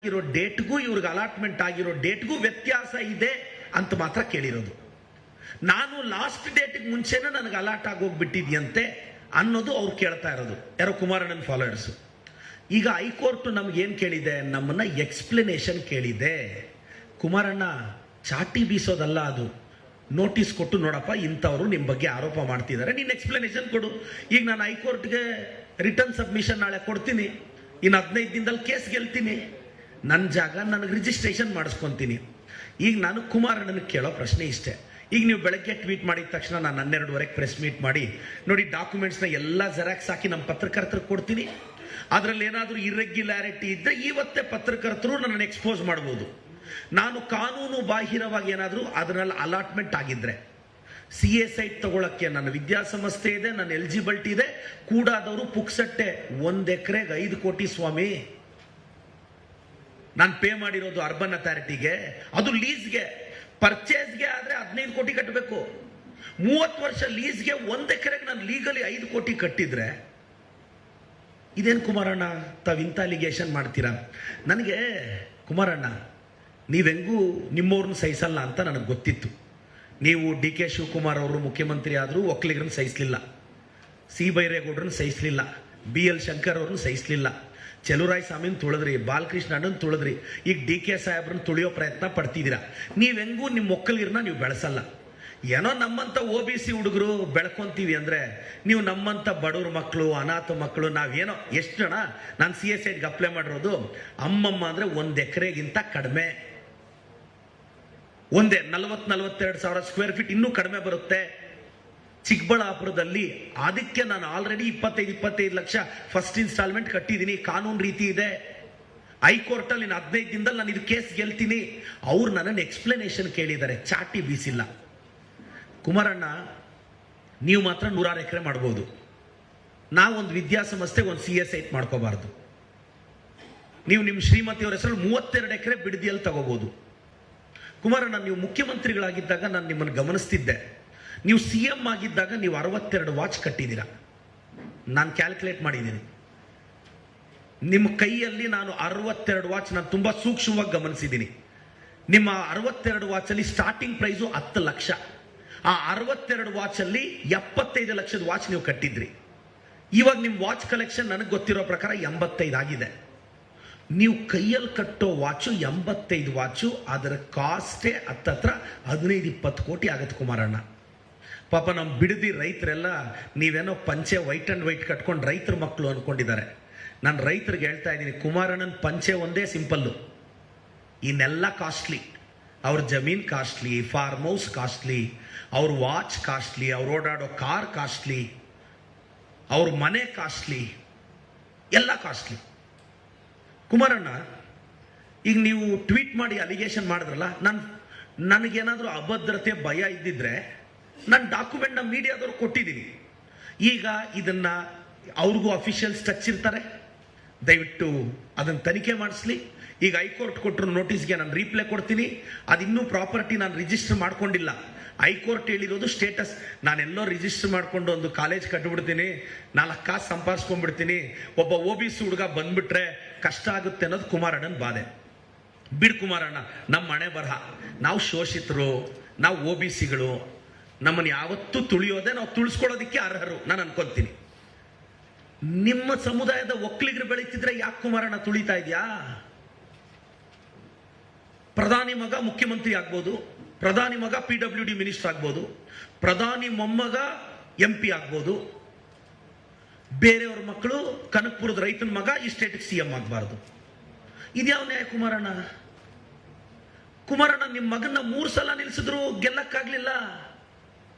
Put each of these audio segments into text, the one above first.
ಇರೋ ಡೇಟ್ಗೂ ಇವ್ರಿಗೆ ಅಲಾಟ್ಮೆಂಟ್ ಆಗಿರೋ ಡೇಟ್ಗೂ ವ್ಯತ್ಯಾಸ ಇದೆ ಅಂತ ಮಾತ್ರ ಕೇಳಿರೋದು. ನಾನು ಲಾಸ್ಟ್ ಡೇಟ್ಗೆ ಮುಂಚೆನೇ ನನಗೆ ಅಲಾಟ್ ಆಗೋಗ್ಬಿಟ್ಟಿದ್ಯಂತೆ ಅನ್ನೋದು ಅವ್ರು ಕೇಳ್ತಾ ಇರೋದು, ಯಾರೋ ಕುಮಾರಣ್ಣನ ಫಾಲೋವರ್ಸು. ಈಗ ಹೈಕೋರ್ಟ್ ನಮ್ಗೇನು ಕೇಳಿದೆ, ನಮ್ಮನ್ನ ಎಕ್ಸ್ಪ್ಲನೇಷನ್ ಕೇಳಿದೆ. ಕುಮಾರಣ್ಣ ಚಾಟಿ ಬೀಸೋದಲ್ಲ ಅದು, ನೋಟಿಸ್ ಕೊಟ್ಟು ನೋಡಪ್ಪ ಇಂಥವ್ರು ನಿಮ್ಮ ಬಗ್ಗೆ ಆರೋಪ ಮಾಡ್ತಿದ್ದಾರೆ, ನೀನು ಎಕ್ಸ್ಪ್ಲನೇಷನ್ ಕೊಡು. ಈಗ ನಾನು ಹೈಕೋರ್ಟ್ಗೆ ರಿಟರ್ನ್ ಸಬ್ಮಿಷನ್ ನಾಳೆ ಕೊಡ್ತೀನಿ, ಇನ್ನು 15 ದಿನದಲ್ಲಿ ಕೇಸ್ ಗೆಲ್ತೀನಿ, ನನ್ನ ಜಾಗ ನನಗೆ ರಿಜಿಸ್ಟ್ರೇಷನ್ ಮಾಡಿಸ್ಕೊತೀನಿ. ಈಗ ನಾನು ಕುಮಾರಣ್ಣನ ಕೇಳೋ ಪ್ರಶ್ನೆ ಇಷ್ಟೇ. ಈಗ ನೀವು ಬೆಳಗ್ಗೆ ಟ್ವೀಟ್ ಮಾಡಿದ ತಕ್ಷಣ ನಾನು 12:30 ಪ್ರೆಸ್ ಮೀಟ್ ಮಾಡಿ ನೋಡಿ ಡಾಕ್ಯುಮೆಂಟ್ಸ್ನ ಎಲ್ಲ ಜೆರಾಕ್ಸ್ ಹಾಕಿ ನಮ್ಮ ಪತ್ರಕರ್ತರಿಗೆ ಕೊಡ್ತೀನಿ, ಅದರಲ್ಲಿ ಏನಾದರೂ ಇರ್ರೆಗ್ಯುಲಾರಿಟಿ ಇದ್ದರೆ ಇವತ್ತೇ ಪತ್ರಕರ್ತರು ನನ್ನನ್ನು ಎಕ್ಸ್ಪೋಸ್ ಮಾಡ್ಬೋದು. ನಾನು ಕಾನೂನು ಬಾಹಿರವಾಗಿ ಏನಾದರೂ ಅದರಲ್ಲಿ ಅಲಾಟ್ಮೆಂಟ್ ಆಗಿದ್ರೆ CA ಸೈಟ್ ತಗೊಳಕ್ಕೆ ನನ್ನ ವಿದ್ಯಾಸಂಸ್ಥೆ ಇದೆ, ನನ್ನ ಎಲಿಜಿಬಿಲಿಟಿ ಇದೆ, ಕೂಡಾದವರು ಪುಕ್ಸಟ್ಟೆ 1 ಎಕರೆಗೆ 5 ಕೋಟಿ ಸ್ವಾಮಿ ನಾನು ಪೇ ಮಾಡಿರೋದು ಅರ್ಬನ್ ಅಥಾರಿಟಿಗೆ. ಅದು ಲೀಸ್ಗೆ, ಪರ್ಚೇಸ್ಗೆ ಆದರೆ 15 ಕೋಟಿ ಕಟ್ಟಬೇಕು. 30 ವರ್ಷ ಲೀಸ್ಗೆ 1 ಎಕರೆಗೆ ನಾನು ಲೀಗಲಿ 5 ಕೋಟಿ ಕಟ್ಟಿದ್ರೆ ಇದೇನು ಕುಮಾರಣ್ಣ ತಾವು ಇಂಥ ಅಲಿಗೇಷನ್ ಮಾಡ್ತೀರಾ? ನನಗೆ ಕುಮಾರಣ್ಣ ನೀವೆಂಗೂ ನಿಮ್ಮವ್ರನ್ನ ಸಹಿಸಲ್ಲ ಅಂತ ನನಗೆ ಗೊತ್ತಿತ್ತು. ನೀವು DK ಶಿವಕುಮಾರ್ ಅವರು ಮುಖ್ಯಮಂತ್ರಿ ಆದರೂ ಒಕ್ಕಲಿಗರನ್ನ ಸಹಿಸಲಿಲ್ಲ, C ಬೈರೇಗೌಡರನ್ನ ಸಹಿಸಲಿಲ್ಲ, BL ಶಂಕರ್ ಅವ್ರನ್ನ ಸಹಿಸಲಿಲ್ಲ, ಚೆಲುವರಾಯ ಸ್ವಾಮಿನ ತುಳಿದ್ರಿ, ಬಾಲಕೃಷ್ಣ ಅಣ್ಣನ ತುಳಿದ್ರಿ, ಈಗ DK ಸಾಹೇಬ್ರನ್ನ ತುಳಿಯೋ ಪ್ರಯತ್ನ ಪಡ್ತಿದ್ದೀರಾ. ನೀವೆಂಗೂ ನಿಮ್ಮ ಒಕ್ಕಲಿಗರನ್ನ ನೀವು ಬೆಳೆಸಲ್ಲ. ಏನೋ ನಮ್ಮಂಥ OBC ಹುಡುಗರು ಬೆಳ್ಕೊಂತೀವಿ ಅಂದರೆ ನೀವು ನಮ್ಮಂಥ ಬಡವ್ರ ಮಕ್ಕಳು, ಅನಾಥ ಮಕ್ಕಳು, ನಾವೇನೋ ಎಷ್ಟು ಜನ ನಾನು CA ಸೈಡ್ಗೆ ಅಪ್ಲೈ ಮಾಡಿರೋದು ಅಮ್ಮಮ್ಮ ಅಂದರೆ 1 ಎಕರೆಗಿಂತ ಕಡಿಮೆ, ಒಂದೇ 40-42 ಸಾವಿರ ಸ್ಕ್ವೇರ್ ಫೀಟ್, ಇನ್ನೂ ಕಡಿಮೆ ಬರುತ್ತೆ. ಚಿಕ್ಕಬಳ್ಳಾಪುರದಲ್ಲಿ ಅದಕ್ಕೆ ನಾನು ಆಲ್ರೆಡಿ 25 ಲಕ್ಷ ಫಸ್ಟ್ ಇನ್ಸ್ಟಾಲ್ಮೆಂಟ್ ಕಟ್ಟಿದ್ದೀನಿ, ಕಾನೂನು ರೀತಿ ಇದೆ. ಹೈಕೋರ್ಟಲ್ಲಿ 15 ದಿನದಲ್ಲಿ ನಾನು ಇದು ಕೇಸ್ ಗೆಲ್ತೀನಿ. ಅವ್ರು ನನ್ನನ್ನು ಎಕ್ಸ್ಪ್ಲನೇಷನ್ ಕೇಳಿದ್ದಾರೆ, ಚಾಟಿ ಬೀಸಿಲ್ಲ. ಕುಮಾರಣ್ಣ ನೀವು ಮಾತ್ರ 100 ಎಕರೆ ಮಾಡ್ಬೋದು, ನಾವೊಂದು ವಿದ್ಯಾಸಂಸ್ಥೆಗೆ ಒಂದು CA ಸೈಟ್ ಮಾಡ್ಕೋಬಾರ್ದು. ನೀವು ನಿಮ್ಮ ಶ್ರೀಮತಿಯವರ ಹೆಸರು 32 ಎಕರೆ ಬಿಡದಿಯಲ್ಲಿ ತಗೋಬಹುದು. ಕುಮಾರಣ್ಣ ನೀವು ಮುಖ್ಯಮಂತ್ರಿಗಳಾಗಿದ್ದಾಗ ನಾನು ನಿಮ್ಮನ್ನು ಗಮನಿಸ್ತಿದ್ದೆ, ನೀವು CM ಆಗಿದ್ದಾಗ ನೀವು 62 ವಾಚ್ ಕಟ್ಟಿದ್ದೀರಾ. ನಾನು ಕ್ಯಾಲ್ಕುಲೇಟ್ ಮಾಡಿದ್ದೀನಿ, ನಿಮ್ಮ ಕೈಯಲ್ಲಿ ನಾನು 62 ವಾಚ್ ನಾನು ತುಂಬ ಸೂಕ್ಷ್ಮವಾಗಿ ಗಮನಿಸಿದ್ದೀನಿ. ನಿಮ್ಮ 62 ವಾಚಲ್ಲಿ ಸ್ಟಾರ್ಟಿಂಗ್ ಪ್ರೈಸು 10 ಲಕ್ಷ. ಆ 62 ವಾಚಲ್ಲಿ 75 ಲಕ್ಷದ ವಾಚ್ ನೀವು ಕಟ್ಟಿದ್ರಿ. ಇವಾಗ ನಿಮ್ಮ ವಾಚ್ ಕಲೆಕ್ಷನ್ ನನಗೆ ಗೊತ್ತಿರೋ ಪ್ರಕಾರ 85 ಆಗಿದೆ. ನೀವು ಕೈಯಲ್ಲಿ ಕಟ್ಟೋ ವಾಚು 85 ವಾಚು, ಅದರ ಕಾಸ್ಟೇ ಹತ್ತತ್ರ 15-20 ಕೋಟಿ ಆಗುತ್ತೆ ಕುಮಾರಣ್ಣ. ಪಾಪ ನಮ್ಮ ಬಿಡದಿ ರೈತರೆಲ್ಲ ನೀವೇನೋ ಪಂಚೆ ವೈಟ್ ಆ್ಯಂಡ್ ವೈಟ್ ಕಟ್ಕೊಂಡು ರೈತರ ಮಕ್ಕಳು ಅಂದ್ಕೊಂಡಿದ್ದಾರೆ. ನಾನು ರೈತರಿಗೆ ಹೇಳ್ತಾ ಇದ್ದೀನಿ, ಕುಮಾರಣ್ಣನ ಪಂಚೆ ಒಂದೇ ಸಿಂಪಲ್ಲು, ಇನ್ನೆಲ್ಲ ಕಾಸ್ಟ್ಲಿ. ಅವ್ರ ಜಮೀನ್ ಕಾಸ್ಟ್ಲಿ, ಫಾರ್ಮ್ ಹೌಸ್ ಕಾಸ್ಟ್ಲಿ, ಅವ್ರ ವಾಚ್ ಕಾಸ್ಟ್ಲಿ, ಅವ್ರು ಓಡಾಡೋ ಕಾರ್ ಕಾಸ್ಟ್ಲಿ, ಅವ್ರ ಮನೆ ಕಾಸ್ಟ್ಲಿ, ಎಲ್ಲ ಕಾಸ್ಟ್ಲಿ. ಕುಮಾರಣ್ಣ ಈಗ ನೀವು ಟ್ವೀಟ್ ಮಾಡಿ ಅಲಿಗೇಷನ್ ಮಾಡಿದ್ರಲ್ಲ, ನನಗೇನಾದರೂ ಅಭದ್ರತೆ ಭಯ ಇದ್ದಿದ್ರೆ ನಾನು ಡಾಕ್ಯುಮೆಂಟ್ನ ಮೀಡಿಯಾದವ್ರು ಕೊಟ್ಟಿದ್ದೀನಿ. ಈಗ ಇದನ್ನ ಅವ್ರಿಗೂ ಅಫಿಷಿಯಲ್ಸ್ ಟಚ್ ಇರ್ತಾರೆ, ದಯವಿಟ್ಟು ಅದನ್ನು ತನಿಖೆ ಮಾಡಿಸ್ಲಿ. ಈಗ ಹೈಕೋರ್ಟ್ ಕೊಟ್ಟರು ನೋಟಿಸ್ಗೆ ನಾನು ರೀಪ್ಲೈ ಕೊಡ್ತೀನಿ. ಅದಿನ್ನೂ ಪ್ರಾಪರ್ಟಿ ನಾನು ರಿಜಿಸ್ಟರ್ ಮಾಡ್ಕೊಂಡಿಲ್ಲ. ಹೈಕೋರ್ಟ್ ಹೇಳಿರೋದು ಸ್ಟೇಟಸ್, ನಾನೆಲ್ಲೋ ರಿಜಿಸ್ಟರ್ ಮಾಡ್ಕೊಂಡು ಒಂದು ಕಾಲೇಜ್ ಕಟ್ಟಿಬಿಡ್ತೀನಿ, 4 ಕಾಸು ಸಂಪಾದಿಸ್ಕೊಂಡ್ಬಿಡ್ತೀನಿ, ಒಬ್ಬ OBC ಹುಡುಗ ಬಂದ್ಬಿಟ್ರೆ ಕಷ್ಟ ಆಗುತ್ತೆ ಅನ್ನೋದು ಕುಮಾರಣ್ಣನ ಬಾಧೆ. ಬಿಡ್ ಕುಮಾರಣ್ಣ, ನಮ್ಮ ಮನೆ ಬರಹ, ನಾವು ಶೋಷಿತರು, ನಾವು OBCಗಳು, ನಮ್ಮನ್ನು ಯಾವತ್ತೂ ತುಳಿಯೋದೆ, ನಾವು ತುಳಿಸ್ಕೊಳ್ಳೋದಕ್ಕೆ ಅರ್ಹರು ನಾನು ಅನ್ಕೊಂತೀನಿ. ನಿಮ್ಮ ಸಮುದಾಯದ ಒಕ್ಕಲಿಗರು ಬೆಳೀತಿದ್ರೆ ಯಾಕೆ ಕುಮಾರಣ್ಣ ತುಳಿತಾ ಇದೆಯಾ? ಪ್ರಧಾನಿ ಮಗ ಮುಖ್ಯಮಂತ್ರಿ ಆಗ್ಬೋದು, ಪ್ರಧಾನಿ ಮಗ PWD ಮಿನಿಸ್ಟರ್ ಆಗ್ಬೋದು, ಪ್ರಧಾನಿ ಮೊಮ್ಮಗ MP ಆಗ್ಬೋದು, ಬೇರೆಯವ್ರ ಮಕ್ಕಳು ಕನಕಪುರದ ರೈತನ ಮಗ ಈ ಸ್ಟೇಟ್ಗೆ CM ಆಗಬಾರ್ದು. ಇದ್ಯಾವ ನ್ಯಾಯ ಕುಮಾರಣ್ಣ? ಕುಮಾರಣ್ಣ ನಿಮ್ಮ ಮಗನ್ನ 3 ಸಲ ನಿಲ್ಸಿದ್ರು ಗೆಲ್ಲಕ್ಕಾಗ್ಲಿಲ್ಲ.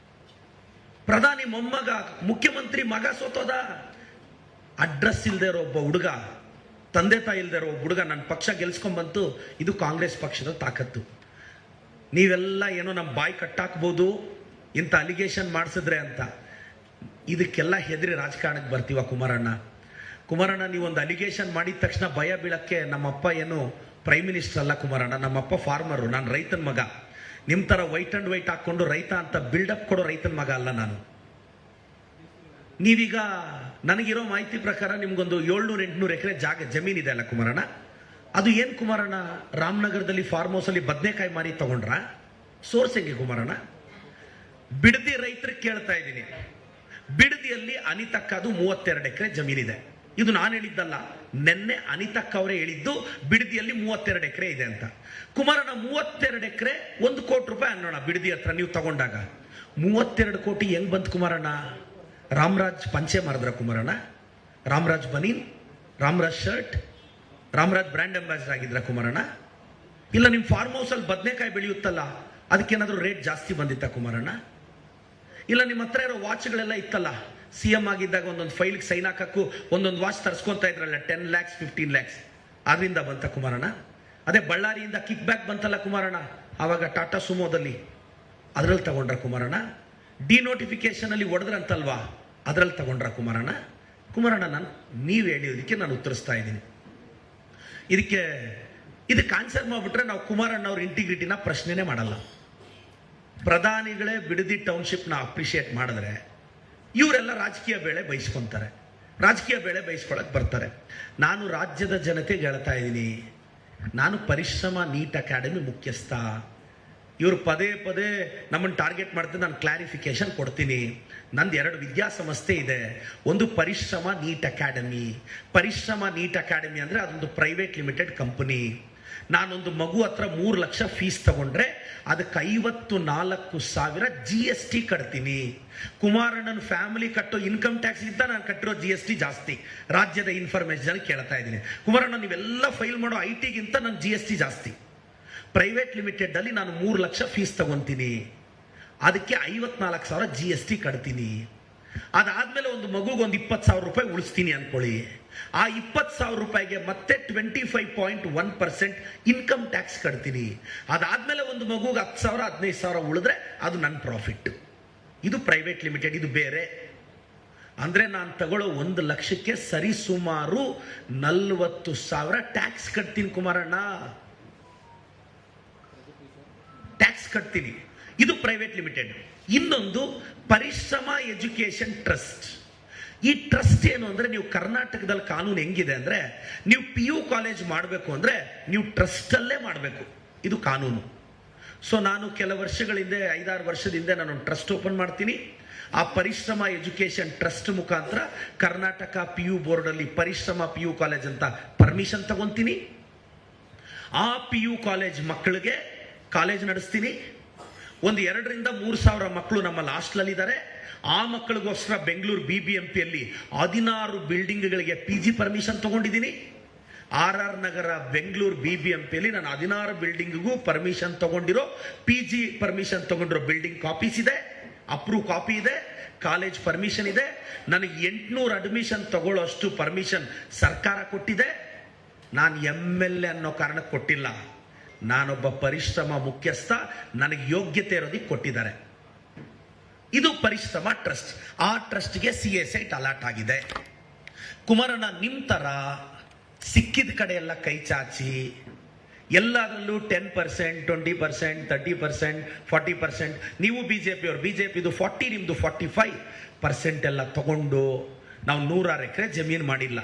ಪ್ರಧಾನಿ ಮೊಮ್ಮಗ ಮುಖ್ಯಮಂತ್ರಿ ಮಗ ಸೋತೋದ. ಅಡ್ರೆಸ್ ಇಲ್ದೇ ಇರೋ ಒಬ್ಬ ಹುಡುಗ, ತಂದೆ ತಾಯಿ ಇಲ್ದೇ ಇರೋ ಒಬ್ಬ ಹುಡುಗ ನನ್ನ ಪಕ್ಷ ಗೆಲ್ಸ್ಕೊಂಡ್ಬಂತು. ಇದು ಕಾಂಗ್ರೆಸ್ ಪಕ್ಷದ ತಾಕತ್ತು. ನೀವೆಲ್ಲ ಏನೋ ನಮ್ಮ ಬಾಯಿ ಕಟ್ಟಾಕ್ಬೋದು ಇಂಥ ಅಲಿಗೇಷನ್ ಮಾಡಿಸಿದ್ರೆ ಅಂತ, ಇದಕ್ಕೆಲ್ಲ ಹೆದರಿ ರಾಜಕಾರಣಕ್ಕೆ ಬರ್ತೀವ ಕುಮಾರಣ್ಣ? ಕುಮಾರಣ್ಣ ನೀವೊಂದು ಅಲಿಗೇಷನ್ ಮಾಡಿದ ತಕ್ಷಣ ಭಯ ಬೀಳಕ್ಕೆ ನಮ್ಮಪ್ಪ ಏನು ಪ್ರೈಮ್ ಮಿನಿಸ್ಟರ್ ಅಲ್ಲ ಕುಮಾರಣ್ಣ, ನಮ್ಮಪ್ಪ ಫಾರ್ಮರು, ನಾನು ರೈತನ ಮಗ. ನಿಮ್ಮ ಥರ ವೈಟ್ ಆ್ಯಂಡ್ ವೈಟ್ ಹಾಕ್ಕೊಂಡು ರೈತ ಅಂತ ಬಿಲ್ಡಪ್ ಕೊಡೋ ರೈತನ ಮಗ ಅಲ್ಲ ನಾನು. ನೀವೀಗ ನನಗಿರೋ ಮಾಹಿತಿ ಪ್ರಕಾರ ನಿಮ್ಗೊಂದು 700-800 ಎಕರೆ ಜಮೀನಿದೆ ಅಲ್ಲ ಕುಮಾರಣ್ಣ, ಅದು ಏನ್ ಕುಮಾರಣ್ಣ, ರಾಮನಗರದಲ್ಲಿ ಫಾರ್ಮ್ ಹೌಸ್ ಅಲ್ಲಿ ಬದನೆಕಾಯಿ ಮಾರಿ ತಗೊಂಡ್ರ? ಸೋರ್ಸ್ ಹೆಂಗೆ ಕುಮಾರಣ್ಣ? ಬಿಡದಿ ರೈತರಿಗೆ ಕೇಳ್ತಾ ಇದ್ದೀನಿ. ಬಿಡದಿಯಲ್ಲಿ ಅನಿತಕ್ಕದು 32 ಎಕರೆ ಜಮೀನಿದೆ. ಇದು ನಾನು ಹೇಳಿದ್ದಲ್ಲ, ನೆನ್ನೆ ಅನಿತಕ್ಕ ಅವರೇ ಹೇಳಿದ್ದು ಬಿಡದಿಯಲ್ಲಿ 32 ಎಕರೆ ಇದೆ ಅಂತ. ಕುಮಾರಣ್ಣ 32 ಎಕರೆ 1 ಕೋಟಿ ರೂಪಾಯಿ ಅನ್ನೋಣ ಬಿಡದಿ ಹತ್ರ ನೀವು ತಗೊಂಡಾಗ. 32 ಕೋಟಿ ಹೆಂಗ್ ಬಂತು ಕುಮಾರಣ್ಣ? ರಾಮರಾಜ್ ಪಂಚೆ ಮಾರಿದ್ರ ಕುಮಾರಣ್ಣ? ರಾಮರಾಜ್ ಬನೀನ್, Ramraj shirt, Ramraj brand ambassador ಆಗಿದ್ರ ಕುಮಾರಣ್ಣ? ಇಲ್ಲ ನಿಮ್ ಫಾರ್ಮ್ ಹೌಸ್ ಅಲ್ಲಿ ಬದನೆಕಾಯಿ ಬೆಳೆಯುತ್ತಲ್ಲ, ಅದಕ್ಕೇನಾದ್ರೂ ರೇಟ್ ಜಾಸ್ತಿ ಬಂದಿತ್ತ ಕುಮಾರಣ್ಣ? ಇಲ್ಲ ನಿಮ್ಮ ಹತ್ರ ಇರೋ ವಾಚ್ಗಳೆಲ್ಲ ಇತ್ತಲ್ಲ, CM ಆಗಿದ್ದಾಗ ಒಂದೊಂದು ಫೈಲ್ಗೆ ಸೈನ್ ಹಾಕಕ್ಕೂ ಒಂದೊಂದು ವಾಚ್ ತರಿಸ್ಕೊಂತ ಇದ್ರಲ್ಲ, 10 lakhs 15 lakhs, ಅದರಿಂದ ಬಂತ ಕುಮಾರಣ್ಣ? ಅದೇ ಬಳ್ಳಾರಿಯಿಂದ ಕಿಕ್ ಬ್ಯಾಕ್ ಬಂತಲ್ಲ ಕುಮಾರಣ್ಣ, ಆವಾಗ ಟಾಟಾ ಸುಮೋದಲ್ಲಿ, ಅದ್ರಲ್ಲಿ ತಗೊಂಡ್ರ ಕುಮಾರಣ್ಣ? ಡಿನೋಟಿಫಿಕೇಶನ್ ಅಲ್ಲಿ ಹೊಡೆದ್ರಂತಲ್ವಾ, ಅದ್ರಲ್ಲಿ ತಗೊಂಡ್ರ ಕುಮಾರಣ್ಣ? ಕುಮಾರಣ್ಣ, ನೀವು ಹೇಳಿದಕ್ಕೆ ನಾನು ಉತ್ತರಿಸ್ತಾ ಇದ್ದೀನಿ. ಇದಕ್ಕೆ ಆನ್ಸರ್ ಮಾಡ್ಬಿಟ್ರೆ ನಾವು ಕುಮಾರಣ್ಣ ಅವ್ರ ಇಂಟಿಗ್ರಿಟಿನ ಪ್ರಶ್ನೆನೇ ಮಾಡಲ್ಲ. ಪ್ರಧಾನಿಗಳೇ ಬಿಡದಿ ಟೌನ್ಶಿಪ್ನ ಅಪ್ರಿಷಿಯೇಟ್ ಮಾಡಿದ್ರೆ ಇವರೆಲ್ಲ ರಾಜಕೀಯ ಬೇಳೆ ಬಯಸ್ಕೊಂತಾರೆ, ರಾಜಕೀಯ ಬೇಳೆ ಬಯಸ್ಕೊಳಕ್ ಬರ್ತಾರೆ. ನಾನು ರಾಜ್ಯದ ಜನತೆಗೆ ಹೇಳ್ತಾ ಇದ್ದೀನಿ, ನಾನು ಪರಿಶ್ರಮ ನೀಟ್ ಅಕಾಡೆಮಿ ಮುಖ್ಯಸ್ಥ. ಇವರು ಪದೇ ಪದೇ ನಮ್ಮನ್ನು ಟಾರ್ಗೆಟ್ ಮಾಡ್ತಾರೆ, ನಾನು ಕ್ಲಾರಿಫಿಕೇಶನ್ ಕೊಡ್ತೀನಿ. ನಂದು 2 ವಿದ್ಯಾಸಂಸ್ಥೆ ಇದೆ. ಒಂದು ಪರಿಶ್ರಮ ನೀಟ್ ಅಕಾಡೆಮಿ. ಪರಿಶ್ರಮ ನೀಟ್ ಅಕಾಡೆಮಿ ಅಂದರೆ ಅದೊಂದು ಪ್ರೈವೇಟ್ ಲಿಮಿಟೆಡ್ ಕಂಪನಿ. ನಾನೊಂದು ಮಗು ಹತ್ರ 3 ಲಕ್ಷ ಫೀಸ್ ತಗೊಂಡ್ರೆ ಅದಕ್ಕೆ 54,000 GST ಕಟ್ತೀನಿ. ಕುಮಾರಣ್ಣನ ಫ್ಯಾಮಿಲಿ ಕಟ್ಟೋ ಇನ್ಕಮ್ ಟ್ಯಾಕ್ಸ್ ಇದ್ದ ನಾನು ಕಟ್ಟಿರೋ GST ಜಾಸ್ತಿ. ರಾಜ್ಯದ ಇನ್ಫಾರ್ಮೇಶನ್ ಕೇಳ್ತಾ ಇದ್ದೀನಿ. ಕುಮಾರಣ್ಣ, ನೀವೆಲ್ಲ ಫೈಲ್ ಮಾಡೋ IT-ಗಿಂತ ನನ್ನ GST ಜಾಸ್ತಿ. ಪ್ರೈವೇಟ್ ಲಿಮಿಟೆಡ್ ಅಲ್ಲಿ ನಾನು 3 ಲಕ್ಷ ಫೀಸ್ ತಗೊಂತೀನಿ, ಅದಕ್ಕೆ 54,000 GST ಕಟ್ತೀನಿ. ಅದಾದ್ಮೇಲೆ ಒಂದು ಮಗುಗೆ ಒಂದು 20,000 ರೂಪಾಯಿ ಉಳಿಸ್ತೀನಿ ಅನ್ಕೊಳ್ಳಿ. ಆ 20,000 ರೂಪಾಯಿಗೆ ಮತ್ತೆ 25.1% ಇನ್ಕಮ್ ಟ್ಯಾಕ್ಸ್ ಕಟ್ತೀನಿ. ಅದಾದ್ಮೇಲೆ ಒಂದು ಮಗುಗೆ 10,000 15,000 ಉಳಿದ್ರೆ ಅದು ನನ್ನ ಪ್ರಾಫಿಟ್. ಇದು ಪ್ರೈವೇಟ್ ಲಿಮಿಟೆಡ್, ಇದು ಬೇರೆ. ಅಂದ್ರೆ ನಾನು ತಗೊಳ್ಳೋ 1 ಲಕ್ಷಕ್ಕೆ ಸರಿ ಸುಮಾರು 40,000 ಟ್ಯಾಕ್ಸ್ ಕಟ್ತೀನಿ ಕುಮಾರಣ್ಣ, ಟ್ಯಾಕ್ಸ್ ಕಟ್ತೀನಿ. ಇದು ಪ್ರೈವೇಟ್ ಲಿಮಿಟೆಡ್. ಇನ್ನೊಂದು ಪರಿಶ್ರಮ ಎಜುಕೇಶನ್ ಟ್ರಸ್ಟ್. ಈ ಟ್ರಸ್ಟ್ ಏನು ಅಂದ್ರೆ, ನೀವು ಕರ್ನಾಟಕದಲ್ಲಿ ಕಾನೂನು ಹೆಂಗಿದೆ ಅಂದ್ರೆ, ನೀವು PU ಕಾಲೇಜ್ ಮಾಡಬೇಕು ಅಂದ್ರೆ ನೀವು ಟ್ರಸ್ಟ್ ಅಲ್ಲೇ ಮಾಡಬೇಕು, ಇದು ಕಾನೂನು. ಸೊ ನಾನು ಕೆಲವು ವರ್ಷಗಳಿಂದ 5-6 ವರ್ಷದಿಂದ ನಾನು ಟ್ರಸ್ಟ್ ಓಪನ್ ಮಾಡ್ತೀನಿ. ಆ ಪರಿಶ್ರಮ ಎಜುಕೇಶನ್ ಟ್ರಸ್ಟ್ ಮುಖಾಂತರ ಕರ್ನಾಟಕ PU ಬೋರ್ಡ್ ಅಲ್ಲಿ ಪರಿಶ್ರಮ PU ಕಾಲೇಜ್ ಅಂತ ಪರ್ಮಿಷನ್ ತಗೊಂತೀನಿ. ಆ PU ಕಾಲೇಜ್ ಮಕ್ಕಳಿಗೆ ಕಾಲೇಜ್ ನಡೆಸ್ತೀನಿ. ಒಂದು 2,000-3,000 ಮಕ್ಕಳು ನಮ್ಮಲ್ಲಿ ಹಾಸ್ಟೆಲ್ ಇದ್ದಾರೆ. ಆ ಮಕ್ಕಳಿಗೋಸ್ಕರ ಬೆಂಗಳೂರು BBMPಯಲ್ಲಿ 16 ಬಿಲ್ಡಿಂಗ್ಗಳಿಗೆ PG ಪರ್ಮಿಷನ್ ತಗೊಂಡಿದ್ದೀನಿ. RR ನಗರ ಬೆಂಗಳೂರು BBMPಯಲ್ಲಿ ನಾನು 16 ಬಿಲ್ಡಿಂಗ್ಗೂ ಪರ್ಮಿಷನ್ ತಗೊಂಡಿರೋ, PG ಪರ್ಮಿಷನ್ ತಗೊಂಡಿರೋ ಬಿಲ್ಡಿಂಗ್ ಕಾಪೀಸ್ ಇದೆ, ಅಪ್ರೂವ್ ಕಾಪಿ ಇದೆ, ಕಾಲೇಜ್ ಪರ್ಮಿಷನ್ ಇದೆ. ನನಗೆ 800 ಅಡ್ಮಿಷನ್ ತಗೊಳ್ಳೋ ಅಷ್ಟು ಪರ್ಮಿಷನ್ ಸರ್ಕಾರ ಕೊಟ್ಟಿದೆ. ನಾನು MLA ಅನ್ನೋ ಕಾರಣಕ್ಕೆ ಕೊಟ್ಟಿಲ್ಲ, ನಾನೊಬ್ಬ ಪರಿಶ್ರಮ ಮುಖ್ಯಸ್ಥ, ನನಗೆ ಯೋಗ್ಯತೆ ಇರೋದಕ್ಕೆ ಕೊಟ್ಟಿದ್ದಾರೆ. ಇದು ಪರಿಶ್ರಮ ಟ್ರಸ್ಟ್. ಆ ಟ್ರಸ್ಟ್ಗೆ CA ಸೈಟ್ ಅಲಾಟ್ ಆಗಿದೆ. ಕುಮಾರಣ್ಣ, ನಿಮ್ಮ ತರ ಸಿಕ್ಕಿದ ಕಡೆ ಎಲ್ಲ ಕೈ ಚಾಚಿ ಎಲ್ಲದರಲ್ಲೂ 10%, 20%, 30%, 40%, ನೀವು ಬಿಜೆಪಿದು 40, ನಿಮ್ದು 45% ಎಲ್ಲ ತಗೊಂಡು ನಾವು 106 ಎಕರೆ ಜಮೀನು ಮಾಡಿಲ್ಲ.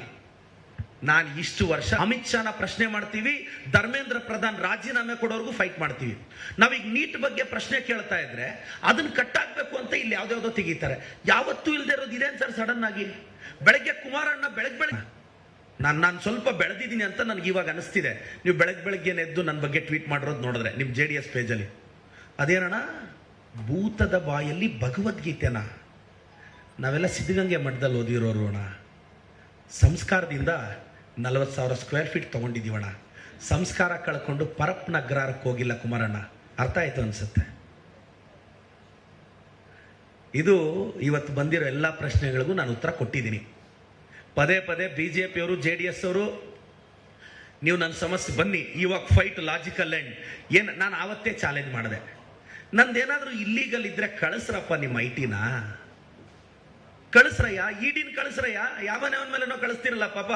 ನಾನು ಇಷ್ಟು ವರ್ಷ ಅಮಿತ್ ಶಾನ ಪ್ರಶ್ನೆ ಮಾಡ್ತೀವಿ, ಧರ್ಮೇಂದ್ರ ಪ್ರಧಾನ್ ರಾಜೀನಾಮೆ ಕೊಡೋರ್ಗೂ ಫೈಟ್ ಮಾಡ್ತೀವಿ. ನಾವೀಗ ನೀಟ್ ಬಗ್ಗೆ ಪ್ರಶ್ನೆ ಕೇಳ್ತಾ ಇದ್ರೆ ಅದನ್ನ ಕಟ್ಟಾಕ್ಬೇಕು ಅಂತ ಇಲ್ಲಿ ಯಾವ್ದಾವ್ದೋ ತೆಗೀತಾರೆ. ಯಾವತ್ತೂ ಇಲ್ಲದೆ ಇರೋದು ಇದೇನು ಸರ್ ಸಡನ್ ಆಗಿ? ಬೆಳಗ್ಗೆ ಕುಮಾರಣ್ಣ ಬೆಳಗ್ಗೆ ನಾನು ಸ್ವಲ್ಪ ಬೆಳೆದಿದ್ದೀನಿ ಅಂತ ನನಗೆ ಇವಾಗ ಅನಿಸ್ತಿದೆ. ನೀವು ಬೆಳಗ್ಗೆ ಎದ್ದು ನನ್ನ ಬಗ್ಗೆ ಟ್ವೀಟ್ ಮಾಡಿರೋದು ನೋಡಿದ್ರೆ ನಿಮ್ಮ JDS ಪೇಜಲ್ಲಿ, ಅದೇನಣ್ಣ ಭೂತದ ಬಾಯಲ್ಲಿ ಭಗವದ್ಗೀತೆನ ನಾವೆಲ್ಲ ಸಿದ್ಧಗಂಗೆ ಮಠದಲ್ಲಿ ಓದಿರೋರು ಅಣ್ಣ. ಸಂಸ್ಕಾರದಿಂದ 40,000 ಸ್ಕ್ವೇರ್ ಫೀಟ್ ತಗೊಂಡಿದ್ದೀವಣ್ಣ. ಸಂಸ್ಕಾರ ಕಳ್ಕೊಂಡು ಪರಪ್ನ ಅಗ್ರಹಾರಕ್ಕೆ ಹೋಗಿಲ್ಲ ಕುಮಾರಣ್ಣ. ಅರ್ಥ ಆಯ್ತು ಅನ್ಸುತ್ತೆ. ಇದು ಇವತ್ತು ಬಂದಿರೋ ಎಲ್ಲ ಪ್ರಶ್ನೆಗಳಿಗೂ ನಾನು ಉತ್ತರ ಕೊಟ್ಟಿದ್ದೀನಿ. ಪದೇ ಪದೇ BJPಯವರು JDS ಅವರು ನೀವು ನನ್ನ ಸಮಸ್ಯೆ ಬನ್ನಿ, ಇವಾಗ ಫೈಟ್ ಲಾಜಿಕಲ್ ಎಂಡ್ ಏನು, ನಾನು ಆವತ್ತೇ ಚಾಲೆಂಜ್ ಮಾಡಿದೆ. ನಂದೇನಾದ್ರೂ ಇಲ್ಲೀಗಲ್ ಇದ್ರೆ ಕಳಿಸ್ರಪ್ಪ ನಿಮ್ಮ IT-ನ, ಕಳಿಸ್ರಯ್ಯ, ED-ನ ಕಳಿಸ್ರಯ್ಯ. ಯಾವನೇ ಮೇಲೆ ನಾವು ಕಳಿಸ್ತಿರಲ್ಲ ಪಾಪ,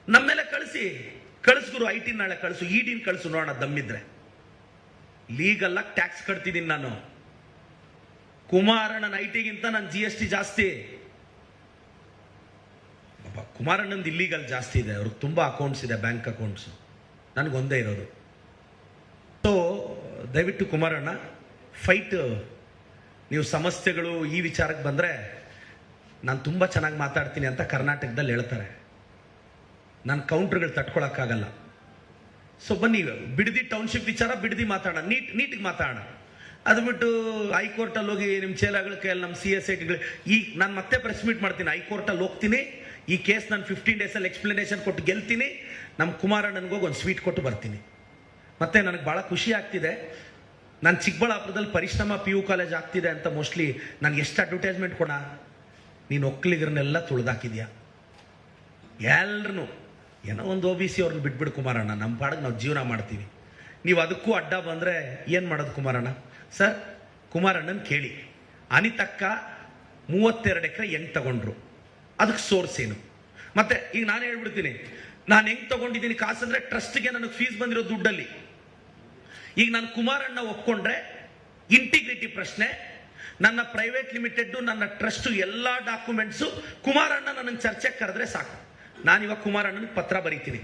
ನಮ್ಮ ಮೇಲೆ ಕಳಿಸ್ಗುರು. IT ನಾಳೆ ಕಳಿಸು, ED-ನ ಕಳಿಸು, ನೋಡೋಣ ದಮ್ಮಿದ್ರೆ. ಲೀಗಲ್ ಆಗಿ ಟ್ಯಾಕ್ಸ್ ಕಟ್ತಿದ್ದೀನಿ ನಾನು. ಕುಮಾರಣ್ಣನ IT-ಗಿಂತ ನನ್ನ GST ಜಾಸ್ತಿ. ಕುಮಾರಣ್ಣಂದು ಇಲ್ಲಿಗಲ್ ಜಾಸ್ತಿ ಇದೆ, ಅವ್ರಿಗೆ ತುಂಬ ಅಕೌಂಟ್ಸ್ ಇದೆ, ಬ್ಯಾಂಕ್ ಅಕೌಂಟ್ಸು, ನನಗೊಂದೇ ಇರೋದು. ಸೊ ದಯವಿಟ್ಟು ಕುಮಾರಣ್ಣ ಫೈಟ್, ನೀವು ಸಮಸ್ಯೆಗಳು ಈ ವಿಚಾರಕ್ಕೆ ಬಂದರೆ ನಾನು ತುಂಬ ಚೆನ್ನಾಗಿ ಮಾತಾಡ್ತೀನಿ ಅಂತ ಕರ್ನಾಟಕದಲ್ಲಿ ಹೇಳ್ತಾರೆ. ನಾನು ಕೌಂಟ್ರ್ಗಳು ತಟ್ಕೊಳಕ್ಕಾಗಲ್ಲ. ಸೊ ಬನ್ನಿ, ಬಿಡದಿ ಟೌನ್ಶಿಪ್ ವಿಚಾರ ಬಿಡದಿ ಮಾತಾಡೋಣ, ನೀಟಿಗೆ ಮಾತಾಡೋಣ. ಅದು ಬಿಟ್ಟು ಹೈಕೋರ್ಟಲ್ಲಿ ಹೋಗಿ ನಿಮ್ಮ ಚೇಲಾಗಳ ಕೈಯಲ್ಲಿ ನಮ್ಮ CSITಗಳು ಈಗ ನಾನು ಮತ್ತೆ ಪ್ರೆಸ್ ಮೀಟ್ ಮಾಡ್ತೀನಿ. ಹೈಕೋರ್ಟಲ್ಲಿ ಹೋಗ್ತೀನಿ, ಈ ಕೇಸ್ ನಾನು 15 ಡೇಸಲ್ಲಿ ಎಕ್ಸ್ಪ್ಲನೇಷನ್ ಕೊಟ್ಟು ಗೆಲ್ತೀನಿ. ನಮ್ಮ ಕುಮಾರಣ್ಣನಿಗೋಗಿ ಒಂದು ಸ್ವೀಟ್ ಕೊಟ್ಟು ಬರ್ತೀನಿ. ಮತ್ತು ನನಗೆ ಭಾಳ ಖುಷಿ ಆಗ್ತಿದೆ, ನಾನು ಚಿಕ್ಕಬಳ್ಳಾಪುರದಲ್ಲಿ ಪರಿಶ್ರಮ PU ಕಾಲೇಜ್ ಆಗ್ತಿದೆ ಅಂತ ಮೋಸ್ಟ್ಲಿ ನನಗೆ ಎಷ್ಟು ಅಡ್ವರ್ಟೈಸ್ಮೆಂಟ್ ಕೊಡ, ನೀನು ಒಕ್ಕಲಿಗರನ್ನೆಲ್ಲ ತುಳಿದಾಕಿದ್ಯಾ ಎಲ್ರೂ. ಏನೋ ಒಂದು OBC ಅವ್ರನ್ನ ಬಿಟ್ಬಿಡು ಕುಮಾರಣ್ಣ, ನಮ್ಮ ಪಾಡಿಗೆ ನಾವು ಜೀವನ ಮಾಡ್ತೀವಿ. ನೀವು ಅದಕ್ಕೂ ಅಡ್ಡ ಬಂದರೆ ಏನು ಮಾಡೋದು ಕುಮಾರಣ್ಣ? ಸರ್, ಕುಮಾರಣ್ಣನ ಕೇಳಿ, ಅನಿತಕ್ಕ 32 ಎಕರೆ ಹೆಂಗೆ ತಗೊಂಡ್ರು, ಅದಕ್ಕೆ ಸೋರ್ಸ್ ಏನು? ಮತ್ತೆ ಈಗ ನಾನು ಹೇಳ್ಬಿಡ್ತೀನಿ, ನಾನು ಹೆಂಗೆ ತಗೊಂಡಿದ್ದೀನಿ ಕಾಸು ಅಂದರೆ ಟ್ರಸ್ಟ್ಗೆ ನನಗೆ ಫೀಸ್ ಬಂದಿರೋ ದುಡ್ಡಲ್ಲಿ. ಈಗ ನಾನು ಕುಮಾರಣ್ಣ ಒಪ್ಕೊಂಡ್ರೆ ಇಂಟಿಗ್ರಿಟಿ ಪ್ರಶ್ನೆ, ನನ್ನ ಪ್ರೈವೇಟ್ ಲಿಮಿಟೆಡ್, ನನ್ನ ಟ್ರಸ್ಟ್ ಎಲ್ಲ ಡಾಕ್ಯುಮೆಂಟ್ಸು ಕುಮಾರಣ್ಣ ನನಗೆ ಚರ್ಚೆಗೆ ಕರೆದ್ರೆ ಸಾಕು. ನಾನಿವಾಗ ಕುಮಾರಣ್ಣನಿಗೆ ಪತ್ರ ಬರೀತೀನಿ,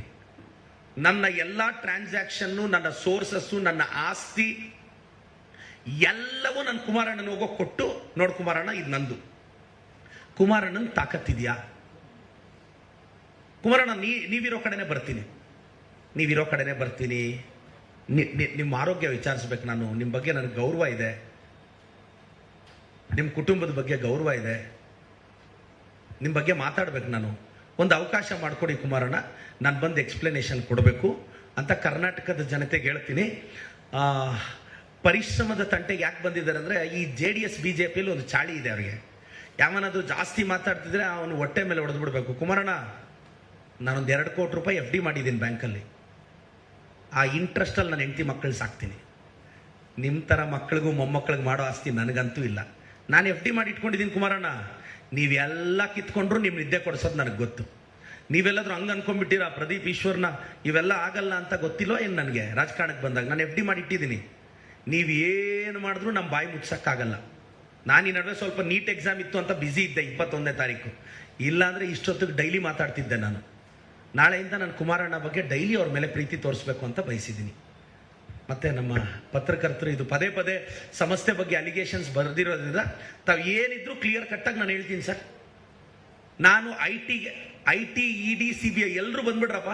ನನ್ನ ಎಲ್ಲ ಟ್ರಾನ್ಸಾಕ್ಷನ್ನು, ನನ್ನ ಸೋರ್ಸಸ್ಸು, ನನ್ನ ಆಸ್ತಿ ಎಲ್ಲವೂ ನನ್ನ ಕುಮಾರಣ್ಣನ ಹೋಗೋ ಕೊಟ್ಟು, ನೋಡು ಕುಮಾರಣ್ಣ ಇದು ನಂದು. ಕುಮಾರಣ್ಣನ ತಾಕತ್ತಿದೆಯಾ? ಕುಮಾರಣ್ಣ ನೀವಿರೋ ಕಡೆನೇ ಬರ್ತೀನಿ, ನೀವಿರೋ ಕಡೆನೇ ಬರ್ತೀನಿ. ನಿಮ್ಮ ಆರೋಗ್ಯ ವಿಚಾರಿಸ್ಬೇಕು ನಾನು, ನಿಮ್ಮ ಬಗ್ಗೆ ನನಗೆ ಗೌರವ ಇದೆ, ನಿಮ್ಮ ಕುಟುಂಬದ ಬಗ್ಗೆ ಗೌರವ ಇದೆ, ನಿಮ್ಮ ಬಗ್ಗೆ ಮಾತಾಡ್ಬೇಕು. ನಾನು ಒಂದು ಅವಕಾಶ ಮಾಡಿಕೊಡಿ ಕುಮಾರಣ್ಣ, ನಾನು ಬಂದು ಎಕ್ಸ್ಪ್ಲನೇಷನ್ ಕೊಡಬೇಕು ಅಂತ ಕರ್ನಾಟಕದ ಜನತೆಗೆ ಹೇಳ್ತೀನಿ. ಪರಿಶ್ರಮದ ತಂಟೆಗೆ ಯಾಕೆ ಬಂದಿದ್ದಾರೆ ಅಂದರೆ, ಈ JDS BJPಯಲ್ಲಿ ಒಂದು ಚಾಳಿ ಇದೆ ಅವ್ರಿಗೆ. ಯಾವನಾದರೂ ಜಾಸ್ತಿ ಮಾತಾಡ್ತಿದ್ರೆ ಅವನು ಹೊಟ್ಟೆ ಮೇಲೆ ಹೊಡೆದು ಬಿಡಬೇಕು. ಕುಮಾರಣ್ಣ, ನಾನೊಂದು 2 ಕೋಟಿ ರೂಪಾಯಿ FD ಮಾಡಿದ್ದೀನಿ ಬ್ಯಾಂಕಲ್ಲಿ. ಆ ಇಂಟ್ರೆಸ್ಟಲ್ಲಿ ನಾನು ಹೆಂಡತಿ ಮಕ್ಕಳು ಸಾಕ್ತೀನಿ. ನಿಮ್ಮ ಥರ ಮಕ್ಕಳಿಗೂ ಮೊಮ್ಮಕ್ಕಳಿಗೆ ಮಾಡೋ ಆಸ್ತಿ ನನಗಂತೂ ಇಲ್ಲ. ನಾನು FD ಮಾಡಿ ಇಟ್ಕೊಂಡಿದ್ದೀನಿ ಕುಮಾರಣ್ಣ. ನೀವೆಲ್ಲ ಕಿತ್ಕೊಂಡ್ರು ನಿಮ್ಮ ನಿದ್ದೆ ಕೊಡಿಸೋದು ನನಗೆ ಗೊತ್ತು. ನೀವೆಲ್ಲಾದ್ರೂ ಹಂಗೆ ಅನ್ಕೊಂಡ್ಬಿಟ್ಟಿರ ಪ್ರದೀಪ್ ಈಶ್ವರ್ನ ಇವೆಲ್ಲ ಆಗಲ್ಲ ಅಂತ ಗೊತ್ತಿಲ್ಲೋ ಏನು ನನಗೆ? ರಾಜಕಾರಣಕ್ಕೆ ಬಂದಾಗ ನಾನು FD ಮಾಡಿ ಇಟ್ಟಿದ್ದೀನಿ. ನೀವು ಏನು ಮಾಡಿದ್ರು ನಮ್ಮ ಬಾಯಿ ಮುಚ್ಚಕ್ಕಾಗಲ್ಲ. ನಾನು ಈ ನಡುವೆ ಸ್ವಲ್ಪ ನೀಟ್ ಎಕ್ಸಾಮ್ ಇತ್ತು ಅಂತ ಬ್ಯುಸಿ ಇದ್ದೆ 21ನೇ ತಾರೀಕು. ಇಲ್ಲಾಂದರೆ ಇಷ್ಟೊತ್ತಿಗೆ ಡೈಲಿ ಮಾತಾಡ್ತಿದ್ದೆ ನಾನು. ನಾಳೆಯಿಂದ ನಾನು ಕುಮಾರಣ್ಣ ಬಗ್ಗೆ ಡೈಲಿ ಅವ್ರ ಮೇಲೆ ಪ್ರೀತಿ ತೋರಿಸ್ಬೇಕು ಅಂತ ಬಯಸಿದ್ದೀನಿ. ಮತ್ತು ನಮ್ಮ ಪತ್ರಕರ್ತರು ಇದು ಪದೇ ಪದೇ ಸಂಸ್ಥೆ ಬಗ್ಗೆ ಅಲಿಗೇಷನ್ಸ್ ಬರೆದಿರೋದ್ರಿಂದ ತಾವು ಏನಿದ್ರು ಕ್ಲಿಯರ್ ಕಟ್ಟಾಗಿ ನಾನು ಹೇಳ್ತೀನಿ ಸರ್. ನಾನು IT ED CBI ಎಲ್ಲರೂ ಬಂದ್ಬಿಡ್ರಪ್ಪ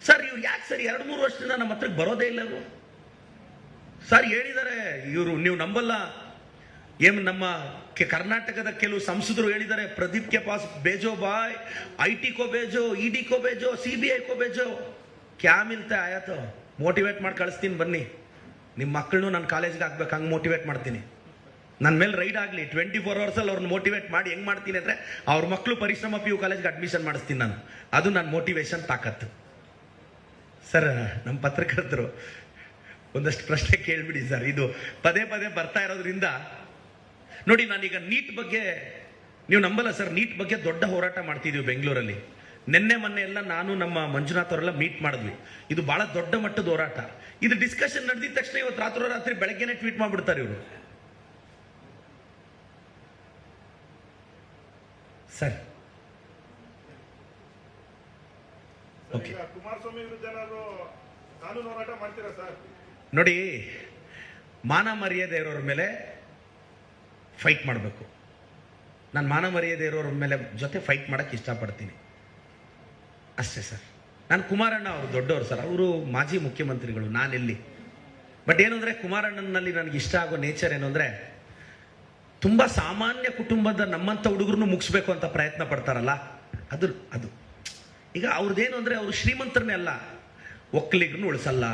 ಸರ್. ಇವ್ರು ಯಾಕೆ ಸರ್ 2-3 ವರ್ಷದಿಂದ ನಮ್ಮ ಹತ್ರಕ್ಕೆ ಬರೋದೇ ಇಲ್ಲ ಇವರು ಸರ್? ಹೇಳಿದ್ದಾರೆ ಇವರು, ನೀವು ನಂಬಲ್ಲ. ಏನು ನಮ್ಮ ಕರ್ನಾಟಕದ ಕೆಲವು ಸಂಸದರು ಹೇಳಿದ್ದಾರೆ, ಪ್ರದೀಪ್ ಕೆ ಪಾಸ್ ಬೇಜೋ ಬಾಯ್, IT ಕೋ ಬೇಜೋ, ED ಕೋ ಬೇಜೋ, CBI ಕೋ ಬೇಜೋ. ಕ್ಯಾ ಮಿಲ್ತಾ ಆಯಾತೋ? ಮೋಟಿವೇಟ್ ಮಾಡಿ ಕಳಿಸ್ತೀನಿ ಬನ್ನಿ. ನಿಮ್ಮ ಮಕ್ಕಳನ್ನು ನಾನು ಕಾಲೇಜ್ಗೆ ಹಾಕ್ಬೇಕು, ಹಂಗೆ ಮೋಟಿವೇಟ್ ಮಾಡ್ತೀನಿ. ನನ್ನ ಮೇಲೆ ರೈಡ್ ಆಗಲಿ 24 ಅವರ್ಸಲ್ಲಿ ಅವ್ರನ್ನ ಮೋಟಿವೇಟ್ ಮಾಡಿ ಹೆಂಗೆ ಮಾಡ್ತೀನಿ ಅಂದರೆ, ಅವ್ರ ಮಕ್ಕಳು ಪರಿಶ್ರಮ PU ಕಾಲೇಜ್ಗೆ ಅಡ್ಮಿಷನ್ ಮಾಡಿಸ್ತೀನಿ ನಾನು. ಅದು ನನ್ನ ಮೋಟಿವೇಶನ್ ತಾಕತ್ತು ಸರ್. ನಮ್ಮ ಪತ್ರಕರ್ತರು ಒಂದಷ್ಟು ಪ್ರಶ್ನೆ ಕೇಳಿಬಿಡಿ ಸರ್. ಇದು ಪದೇ ಪದೇ ಬರ್ತಾ ಇರೋದ್ರಿಂದ ನೋಡಿ. ನಾನೀಗ ನೀಟ್ ಬಗ್ಗೆ ನೀವು ನಂಬಲ್ಲ ಸರ್, ನೀಟ್ ಬಗ್ಗೆ ದೊಡ್ಡ ಹೋರಾಟ ಮಾಡ್ತಿದ್ದೀವಿ ಬೆಂಗಳೂರಲ್ಲಿ. ಮೊನ್ನೆ ಎಲ್ಲ ನಾನು ನಮ್ಮ ಮಂಜುನಾಥ್ ಅವರೆಲ್ಲ ಮೀಟ್ ಮಾಡಿದ್ವಿ. ಇದು ಬಹಳ ದೊಡ್ಡ ಮಟ್ಟದ ಹೋರಾಟ. ಇದು ಡಿಸ್ಕಷನ್ ನಡೆದಿದ ತಕ್ಷಣ ಇವತ್ತು ರಾತ್ರಿ ಬೆಳಗ್ಗೆನೆ ಟ್ವೀಟ್ ಮಾಡ್ಬಿಡ್ತಾರೆ ಇವರು ಸರ್. ಓಕೆ, ಕುಮಾರಸ್ವಾಮಿ ವಿರುದ್ಧ ಕಾನೂನು ಹೋರಾಟ ಮಾಡ್ತೀರಾ ಸರ್? ನೋಡಿ, ಮಾನ ಮರ್ಯಾದೆ ಇರೋರ ಮೇಲೆ ಫೈಟ್ ಮಾಡಬೇಕು. ನಾನು ಮಾನ ಮರ್ಯಾದೆ ಇರೋರ ಮೇಲೆ ಜೊತೆ ಫೈಟ್ ಮಾಡಕ್ಕೆ ಇಷ್ಟಪಡ್ತೀನಿ ಅಷ್ಟೇ ಸರ್. ನಾನು ಕುಮಾರಣ್ಣ ಅವರು ದೊಡ್ಡವರು ಸರ್, ಅವರು ಮಾಜಿ ಮುಖ್ಯಮಂತ್ರಿಗಳು, ನಾನೆಲ್ಲಿ. ಬಟ್ ಏನು ಅಂದರೆ, ಕುಮಾರಣ್ಣನಲ್ಲಿ ನನಗೆ ಇಷ್ಟ ಆಗೋ ನೇಚರ್ ಏನು ಅಂದರೆ, ತುಂಬ ಸಾಮಾನ್ಯ ಕುಟುಂಬದ ನಮ್ಮಂಥ ಹುಡುಗರನ್ನು ಮುಗಿಸ್ಬೇಕು ಅಂತ ಪ್ರಯತ್ನ ಪಡ್ತಾರಲ್ಲ, ಅದು ಈಗ ಅವ್ರದ್ದೇನು ಅಂದರೆ, ಅವರು ಶ್ರೀಮಂತರನ್ನೇ ಅಲ್ಲ, ಒಕ್ಕಲಿಗರನ್ನು ಉಳಿಸಲ್ಲ,